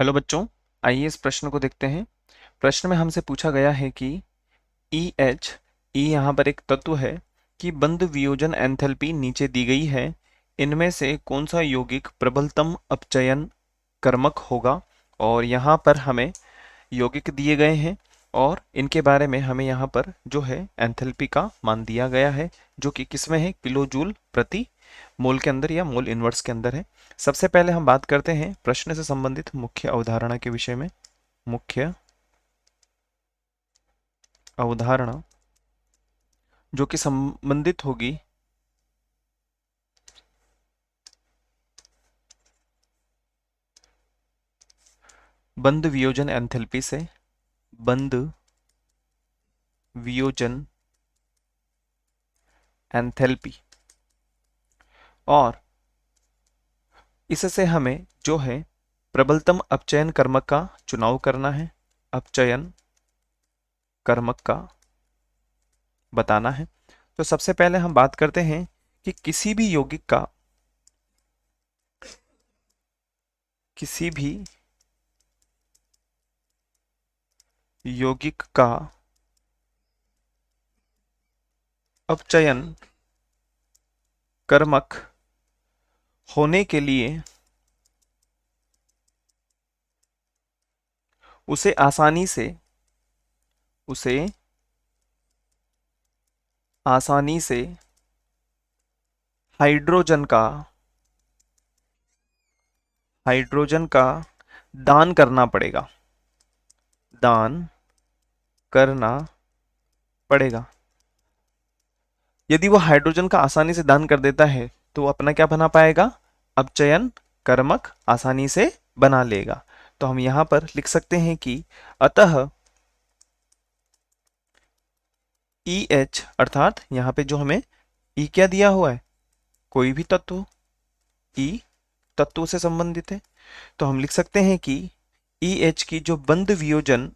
Hello बच्चों, आइए इस प्रश्न को देखते हैं। प्रश्न में हमसे पूछा गया है कि EH यहाँ पर एक तत्व है कि बंध वियोजन एंथैल्पी नीचे दी गई है। इनमें से कौन सा यौगिक प्रबलतम अपचयन कर्मक होगा। और यहाँ पर हमें यौगिक दिए गए हैं और इनके बारे में हमें यहाँ पर जो है एंथैल्पी का मान दिया गया है, जो कि किसमें है, किलो जूल प्रति मोल के अंदर या मोल इनवर्स के अंदर है। सबसे पहले हम बात करते हैं प्रश्न से संबंधित मुख्य अवधारणा के विषय में। मुख्य अवधारणा जो कि संबंधित होगी बंध वियोजन एंथैल्पी से। बंध वियोजन एंथैल्पी, और इससे हमें जो है प्रबलतम अपचयन कर्मक का चुनाव करना है। अपचयन कर्मक का बताना है। तो सबसे पहले हम बात करते हैं कि किसी भी यौगिक का अपचयन कर्मक होने के लिए उसे आसानी से हाइड्रोजन का दान करना पड़ेगा। दान करना पड़ेगा। यदि वो हाइड्रोजन का आसानी से दान कर देता है तो वो अपना क्या बना पाएगा, अपचयन कर्मक आसानी से बना लेगा। तो हम यहां पर लिख सकते हैं कि अतः EH, अर्थात यहां पे जो हमें E क्या दिया हुआ है, कोई भी तत्व E तत्व से संबंधित है, तो हम लिख सकते हैं कि EH की जो बंध वियोजन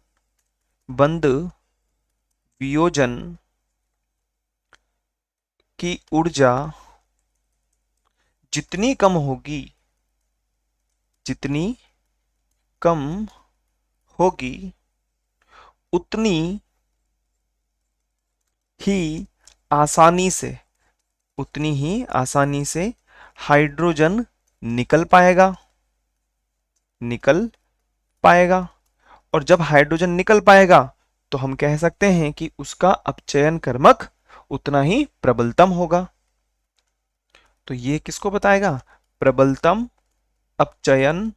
की ऊर्जा जितनी कम होगी उतनी ही आसानी से हाइड्रोजन निकल पाएगा। और जब हाइड्रोजन निकल पाएगा तो हम कह सकते हैं कि उसका अपचयन कर्मक उतना ही प्रबलतम होगा। तो ये किसको बताएगा, प्रबलतम अपचयन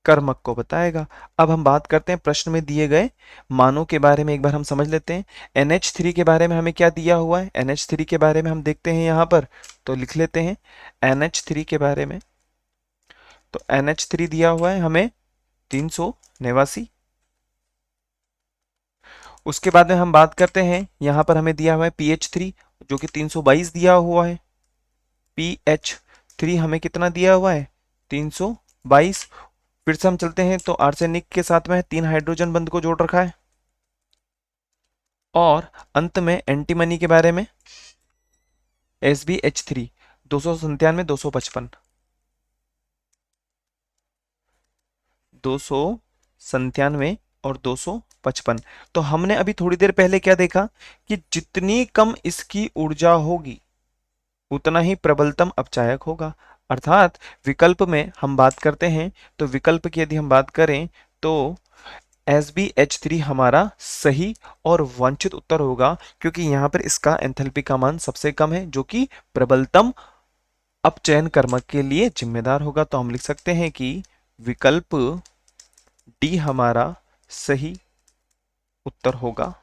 कर्मक को बताएगा। अब हम बात करते हैं प्रश्न में दिए गए मानों के बारे में। एक बार हम समझ लेते हैं। NH3 के बारे में हमें क्या दिया हुआ है, NH3 के बारे में हम देखते हैं यहां पर, तो लिख लेते हैं NH3 के बारे में। तो NH3 दिया हुआ है हमें 389। उसके बाद में हम बात करते हैं, यहां पर हमें दिया हुआ है PH3 जो कि 322 दिया हुआ है। PH3 हमें कितना दिया हुआ है, 322। फिर से हम चलते हैं तो आर्सेनिक के साथ में 3 हाइड्रोजन बंध को जोड़ रखा है। और अंत में एंटीमनी के बारे में SbH3 297 255 297 और 255। तो हमने अभी थोड़ी देर पहले क्या देखा कि जितनी कम इसकी ऊर्जा होगी उतना ही प्रबलतम अपचायक होगा। अर्थात विकल्प में हम बात करते हैं तो विकल्प की यदि हम बात करें तो SbH3 हमारा सही और वांछित उत्तर होगा, क्योंकि यहां पर इसका एंथैल्पी का मान सबसे कम है जो कि प्रबलतम अपचयन कर्मक के लिए जिम्मेदार होगा। तो हम लिख सकते हैं कि विकल्प डी हमारा सही उत्तर होगा।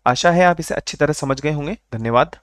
आशा है आप इसे अच्छी तरह समझ गए होंगे। धन्यवाद।